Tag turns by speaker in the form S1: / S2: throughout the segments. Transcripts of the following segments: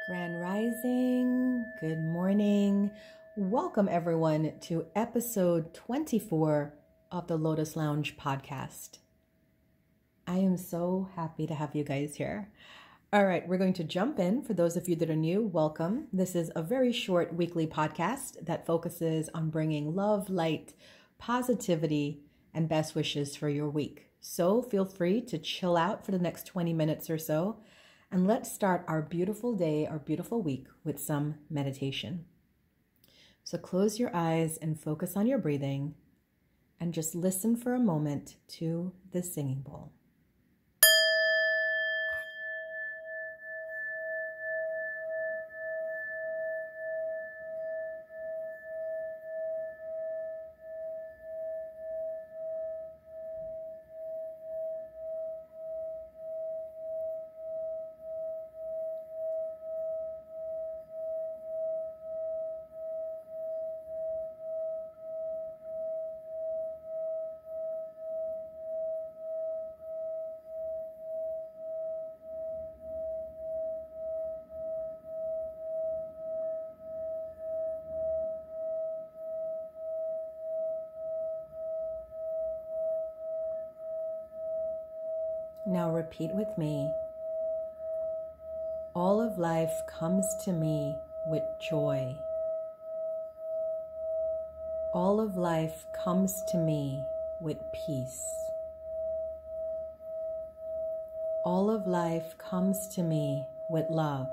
S1: Grand Rising, good morning. Welcome everyone to episode 24 of the Lotus Lounge podcast. I am so happy to have you guys here. All right, we're going to jump in. For those of you that are new, welcome. This is a very short weekly podcast that focuses on bringing love, light, positivity, and best wishes for your week. So feel free to chill out for the next 20 minutes or so. And let's start our beautiful day, our beautiful week with some meditation. So close your eyes and focus on your breathing and just listen for a moment to the singing bowl. Now repeat with me. All of life comes to me with joy. All of life comes to me with peace. All of life comes to me with love.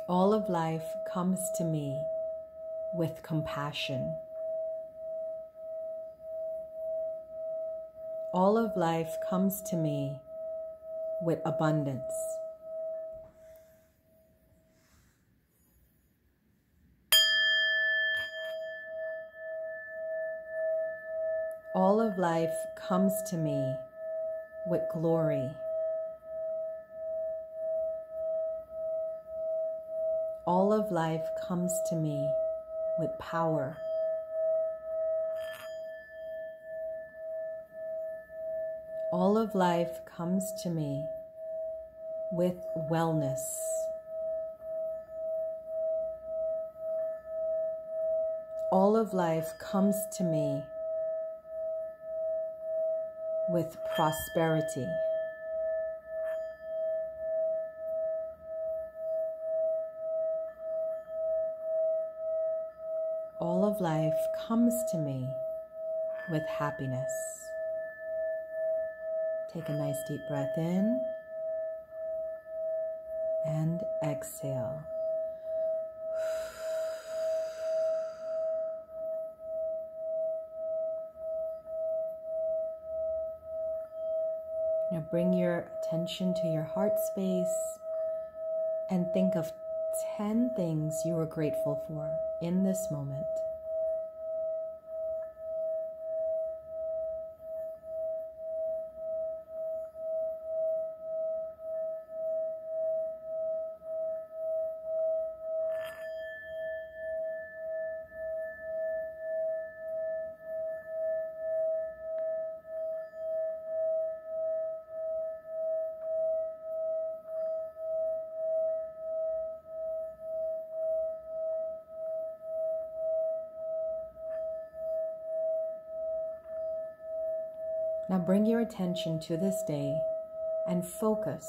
S1: All of life comes to me with compassion. All of life comes to me with abundance. All of life comes to me with glory. All of life comes to me with power. All of life comes to me with wellness. All of life comes to me with prosperity. All of life comes to me with happiness. Take a nice deep breath in and exhale. Now bring your attention to your heart space and think of 10 things you are grateful for in this moment. Now bring your attention to this day and focus.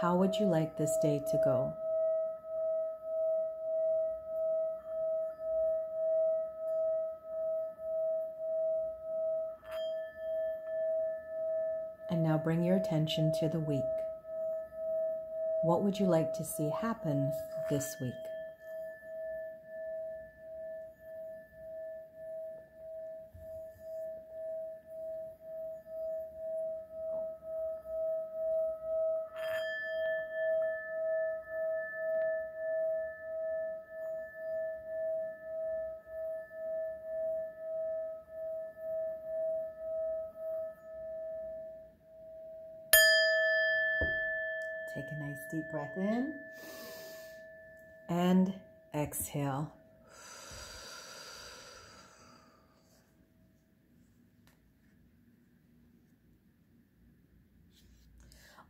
S1: How would you like this day to go? And now bring your attention to the week. What would you like to see happen this week? Take a nice deep breath in and exhale.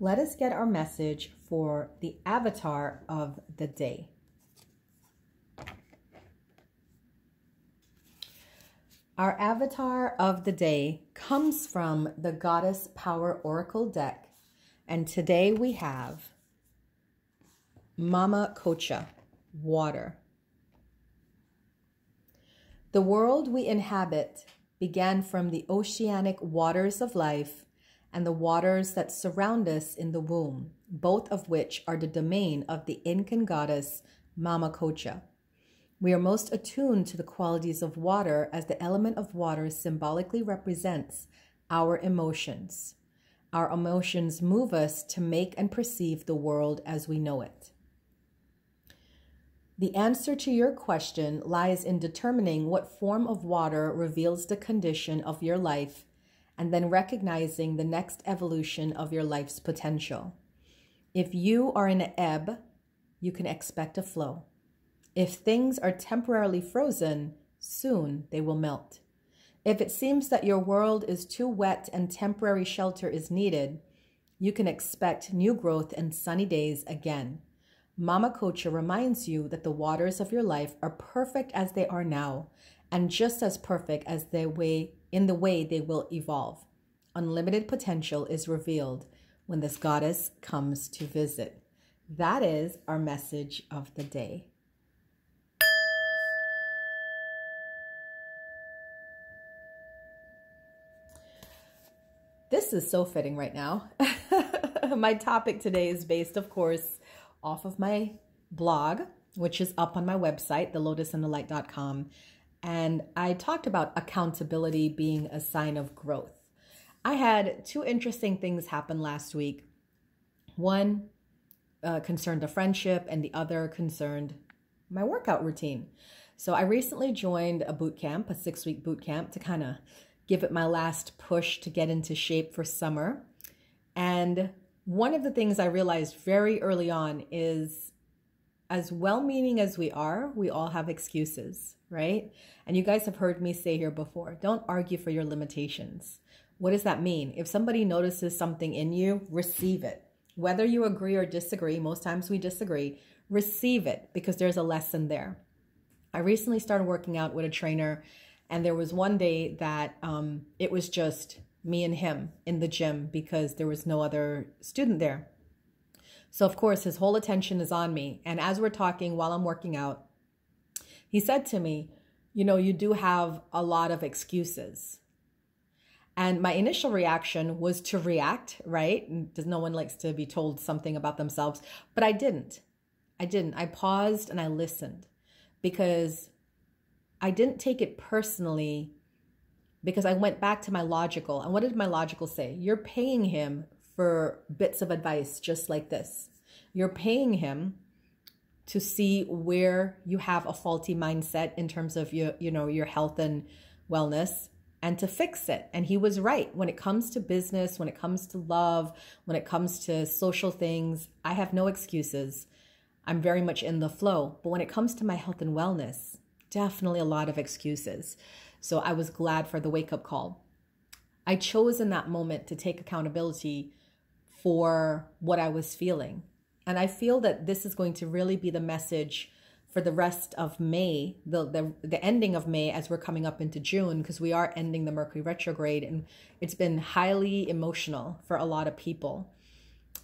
S1: let us get our message for the avatar of the day. Our avatar of the day comes from the Goddess Power Oracle deck, and today we have Mama Kocha, water. The world we inhabit began from the oceanic waters of life and the waters that surround us in the womb, both of which are the domain of the Incan goddess Mama Kocha. We are most attuned to the qualities of water as the element of water symbolically represents our emotions. Our emotions move us to make and perceive the world as we know it. The answer to your question lies in determining what form of water reveals the condition of your life and then recognizing the next evolution of your life's potential. If you are in an ebb, you can expect a flow. If things are temporarily frozen, soon they will melt. If it seems that your world is too wet and temporary shelter is needed, you can expect new growth and sunny days again. Mama Kocha reminds you that the waters of your life are perfect as they are now, and just as perfect as in the way they will evolve. Unlimited potential is revealed when this goddess comes to visit. That is our message of the day. This is so fitting right now. My topic today is based, of course, off of my blog, which is up on my website, thelotusandthelight.com. And I talked about accountability being a sign of growth. I had two interesting things happen last week. One concerned a friendship and the other concerned my workout routine. So I recently joined a boot camp, a 6-week boot camp, to kind of give it my last push to get into shape for summer. And one of the things I realized very early on is, as well-meaning as we are, we all have excuses, right? And you guys have heard me say here before, don't argue for your limitations. What does that mean? If somebody notices something in you, receive it. Whether you agree or disagree, most times we disagree, receive it because there's a lesson there. I recently started working out with a trainer, and there was one day that it was just me and him in the gym because there was no other student there. So of course, his whole attention is on me. And as we're talking while I'm working out, he said to me, you know, you do have a lot of excuses. And my initial reaction was to react, right? Because no one likes to be told something about themselves. But I didn't. I paused and I listened because I didn't take it personally, because I went back to my logical. And what did my logical say? You're paying him for bits of advice just like this. You're paying him to see where you have a faulty mindset in terms of your health and wellness, and to fix it. And he was right. When it comes to business, when it comes to love, when it comes to social things, I have no excuses. I'm very much in the flow. But when it comes to my health and wellness, definitely a lot of excuses. So I was glad for the wake-up call. I chose in that moment to take accountability for what I was feeling. And I feel that this is going to really be the message for the rest of May, the ending of May as we're coming up into June, because we are ending the Mercury retrograde, and it's been highly emotional for a lot of people,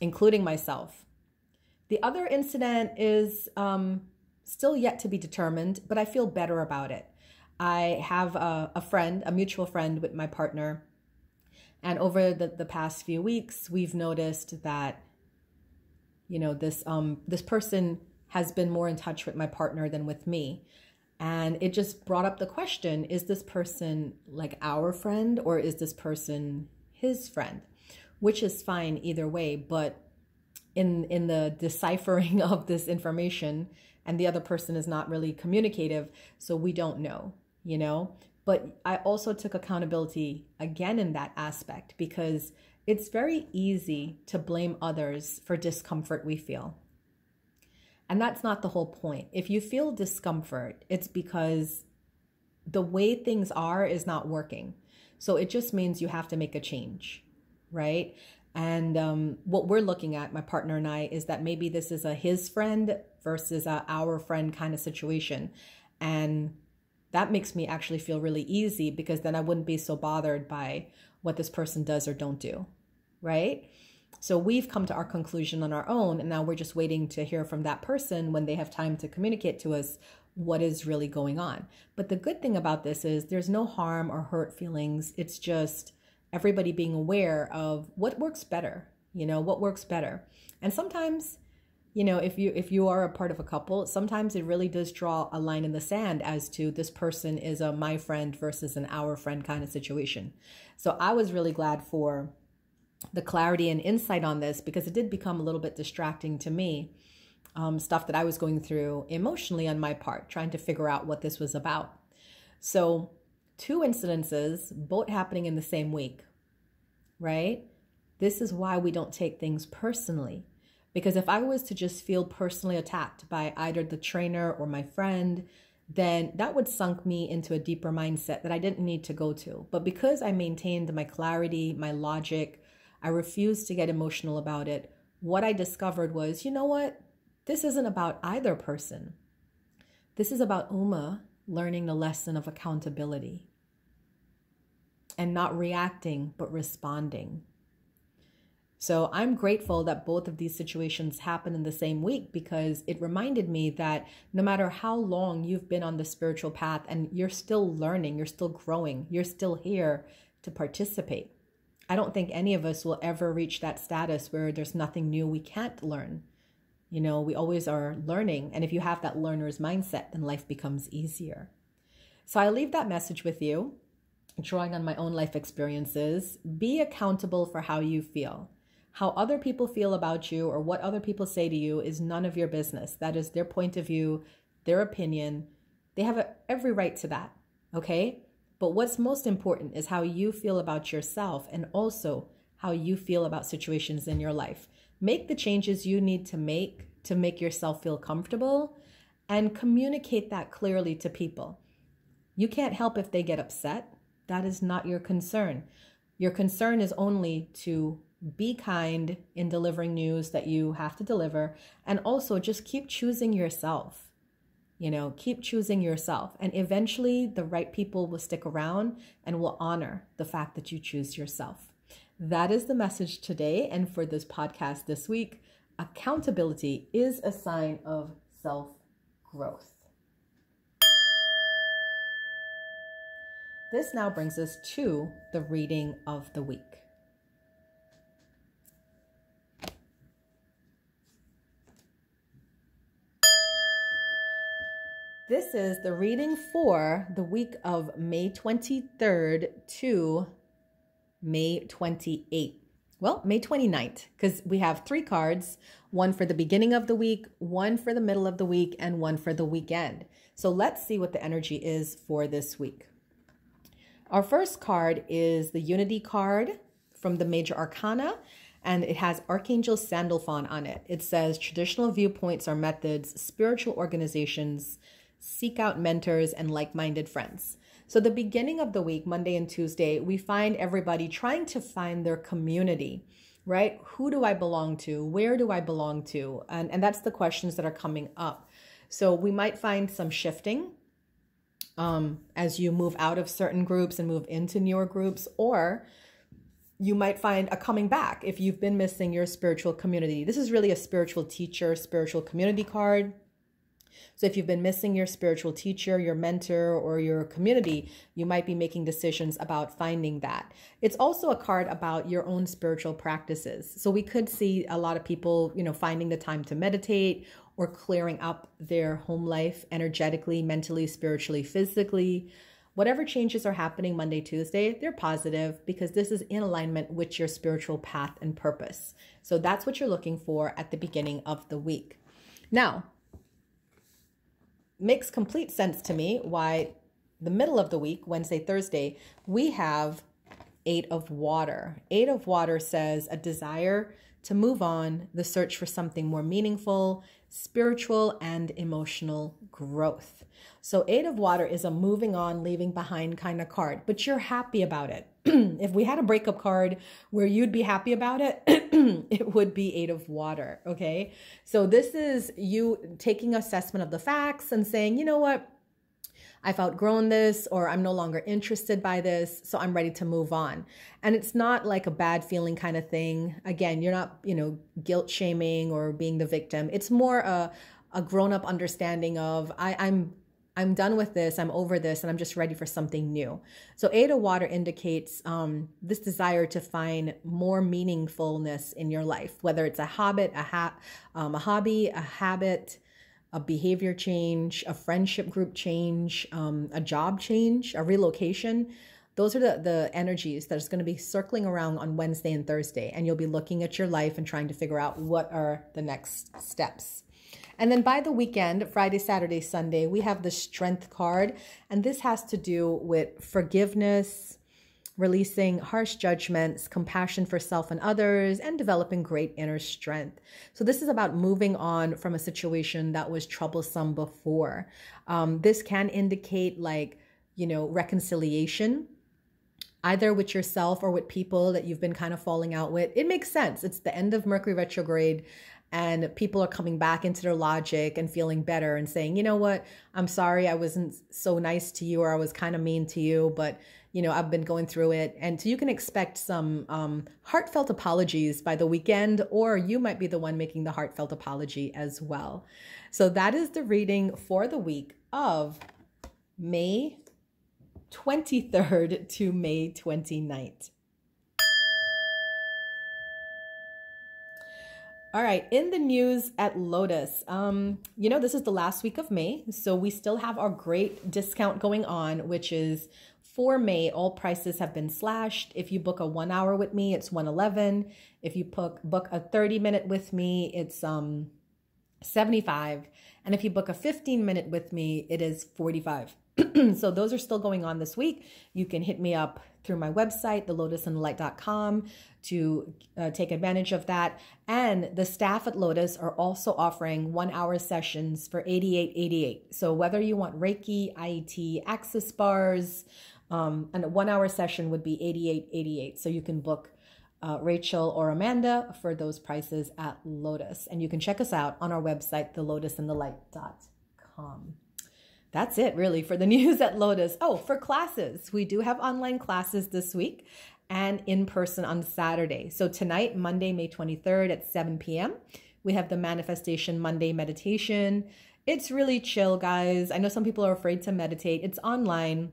S1: including myself. The other incident is still yet to be determined, but I feel better about it. I have a mutual friend with my partner, and over the past few weeks, we've noticed that, you know, this person has been more in touch with my partner than with me. And it just brought up the question, is this person like our friend or is this person his friend? Which is fine either way, but in the deciphering of this information, and the other person is not really communicative, so we don't know, you know? But I also took accountability again in that aspect, because it's very easy to blame others for discomfort we feel. And that's not the whole point. If you feel discomfort, it's because the way things are is not working. So it just means you have to make a change, right? And what we're looking at, my partner and I, is that maybe this is a his friend versus our friend kind of situation. And that makes me actually feel really easy, because then I wouldn't be so bothered by what this person does or don't do, right? So we've come to our conclusion on our own, and now we're just waiting to hear from that person when they have time to communicate to us what is really going on. But the good thing about this is there's no harm or hurt feelings. It's just everybody being aware of what works better, what works better. And sometimes, if you are a part of a couple, sometimes it really does draw a line in the sand as to this person is a my friend versus an our friend kind of situation. So I was really glad for the clarity and insight on this, because it did become a little bit distracting to me. Stuff that I was going through emotionally on my part, trying to figure out what this was about. So 2 incidences, both happening in the same week, right? This is why we don't take things personally. Because if I was to just feel personally attacked by either the trainer or my friend, then that would sunk me into a deeper mindset that I didn't need to go to. But because I maintained my clarity, my logic, I refused to get emotional about it. What I discovered was, you know what? This isn't about either person. This is about Uma learning the lesson of accountability and not reacting, but responding. So I'm grateful that both of these situations happened in the same week, because it reminded me that no matter how long you've been on the spiritual path and you're still learning, you're still growing, you're still here to participate. I don't think any of us will ever reach that status where there's nothing new we can't learn. We always are learning. And if you have that learner's mindset, then life becomes easier. So I leave that message with you, drawing on my own life experiences. Be accountable for how you feel. How other people feel about you or what other people say to you is none of your business. That is their point of view, their opinion. They have every right to that, okay? But what's most important is how you feel about yourself, and also how you feel about situations in your life. Make the changes you need to make yourself feel comfortable, and communicate that clearly to people. You can't help if they get upset. That is not your concern. Your concern is only to be kind in delivering news that you have to deliver, and also just keep choosing yourself. Keep choosing yourself, and eventually the right people will stick around and will honor the fact that you choose yourself. That is the message today and for this podcast this week. Accountability is a sign of self-growth. This now brings us to the reading of the week. This is the reading for the week of May 23rd to May 28th. Well, May 29th, because we have 3 cards, one for the beginning of the week, one for the middle of the week, and one for the weekend. So let's see what the energy is for this week. Our first card is the Unity card from the Major Arcana, and it has Archangel Sandalphon on it. It says, traditional viewpoints or methods, spiritual organizations, seek out mentors and like-minded friends. So the beginning of the week, Monday and Tuesday, we find everybody trying to find their community, right? Who do I belong to? Where do I belong to? And that's the questions that are coming up. So we might find some shifting as you move out of certain groups and move into newer groups, or you might find a coming back if you've been missing your spiritual community. This is really a spiritual teacher, spiritual community card. So if you've been missing your spiritual teacher, your mentor, or your community, you might be making decisions about finding that. It's also a card about your own spiritual practices. So we could see a lot of people, finding the time to meditate or clearing up their home life energetically, mentally, spiritually, physically. Whatever changes are happening Monday, Tuesday, they're positive because this is in alignment with your spiritual path and purpose. So that's what you're looking for at the beginning of the week. Now, makes complete sense to me why the middle of the week, Wednesday, Thursday, we have 8 of Water. 8 of Water says a desire to move on, the search for something more meaningful, spiritual, and emotional growth. So 8 of Water is a moving on, leaving behind kind of card, but you're happy about it. if we had a breakup card where you'd be happy about it, it would be Eight of Water. Okay. So this is you taking assessment of the facts and saying, you know what? I've outgrown this, or I'm no longer interested by this, so I'm ready to move on. And it's not like a bad feeling kind of thing. Again, you're not, guilt shaming or being the victim. It's more a grown-up understanding of I'm done with this, I'm over this, and I'm just ready for something new. So Eight of Water indicates this desire to find more meaningfulness in your life, whether it's a hobby, a habit, a behavior change, a friendship group change, a job change, a relocation. Those are the energies that's going to be circling around on Wednesday and Thursday. And you'll be looking at your life and trying to figure out what are the next steps. And then by the weekend, Friday, Saturday, Sunday, we have the Strength card. And this has to do with forgiveness, releasing harsh judgments, compassion for self and others, and developing great inner strength. So this is about moving on from a situation that was troublesome before. This can indicate reconciliation, either with yourself or with people that you've been kind of falling out with. It makes sense. It's the end of Mercury retrograde, and people are coming back into their logic and feeling better and saying, you know what, I'm sorry I wasn't so nice to you, or I was kind of mean to you, but I've been going through it. And so you can expect some heartfelt apologies by the weekend, or you might be the one making the heartfelt apology as well. So that is the reading for the week of May 23rd to May 29th. All right, in the news at Lotus, this is the last week of May, so we still have our great discount going on, which is for May, all prices have been slashed. If you book a 1 hour with me, it's $111. If you book a 30-minute with me, it's $75. And if you book a 15-minute with me, it is $45. So those are still going on this week. You can hit me up through my website, thelotusandthelight.com, to take advantage of that. And the staff at Lotus are also offering 1 hour sessions for $88.88. So whether you want Reiki, IET, Access bars, and a 1 hour session would be $88.88. So you can book Rachel or Amanda for those prices at Lotus. And you can check us out on our website, thelotusandthelight.com. That's it really for the news at Lotus. Oh, for classes, we do have online classes this week and in person on Saturday. So tonight, Monday, May 23rd at 7 p.m., we have the Manifestation Monday meditation. It's really chill, guys. I know some people are afraid to meditate. It's online.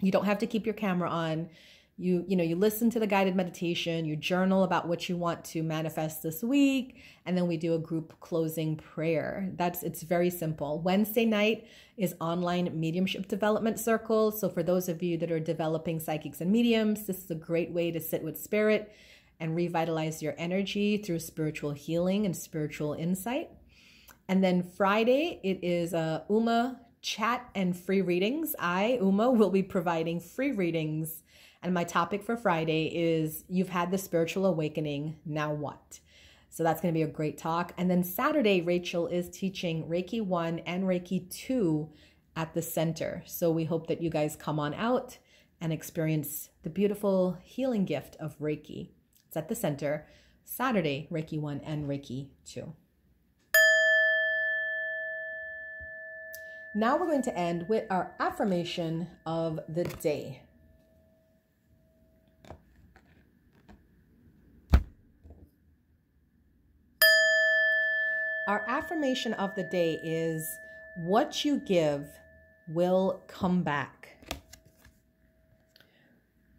S1: You don't have to keep your camera on. You listen to the guided meditation, you journal about what you want to manifest this week, and then we do a group closing prayer. It's very simple. Wednesday night is online mediumship development circle. So for those of you that are developing psychics and mediums, this is a great way to sit with spirit and revitalize your energy through spiritual healing and spiritual insight. And then Friday, it is Uma chat and free readings. Uma, will be providing free readings. And my topic for Friday is, you've had the spiritual awakening, now what? So that's going to be a great talk. And then Saturday, Rachel is teaching Reiki 1 and Reiki 2 at the center. So we hope that you guys come on out and experience the beautiful healing gift of Reiki. It's at the center, Saturday, Reiki 1 and Reiki 2. Now we're going to end with our affirmation of the day. Our affirmation of the day is, what you give will come back.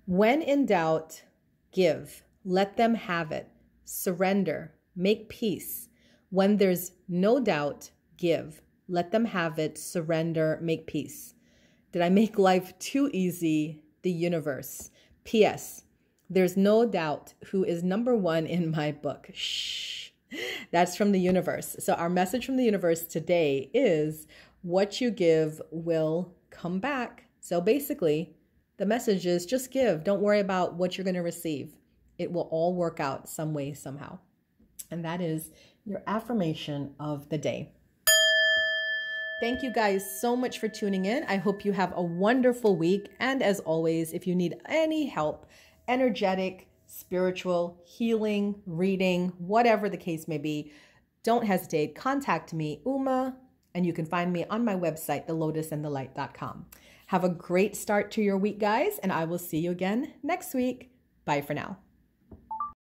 S1: When in doubt, give. Let them have it. Surrender. Make peace. When there's no doubt, give. Let them have it. Surrender. Make peace. Did I make life too easy? The universe. P.S. There's no doubt who is number one in my book. Shh. That's from the universe. So our message from the universe today is, what you give will come back. So basically, the message is just give. Don't worry about what you're going to receive. It will all work out some way, somehow. And that is your affirmation of the day. Thank you guys so much for tuning in. I hope you have a wonderful week. And as always, if you need any help, energetic, spiritual, healing, reading, whatever the case may be, don't hesitate. Contact me, Uma, and you can find me on my website, thelotusandthelight.com. Have a great start to your week, guys, and I will see you again next week. Bye for now.